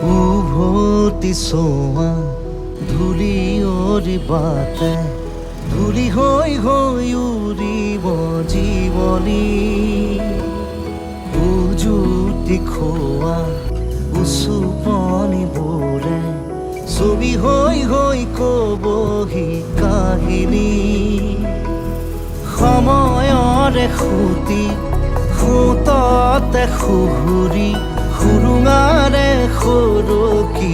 উভতি চোৱা ধূলিয়ৰি বাটে ধূলি হৈ হৈ উৰিব জীৱনী উজুতি খোৱা উচুপনিবোৰে ছবি হৈ হৈ কবহি কাহিনী সময়ৰে সুতি সুততে সুহুৰি সুৰুঙাৰে সৰকি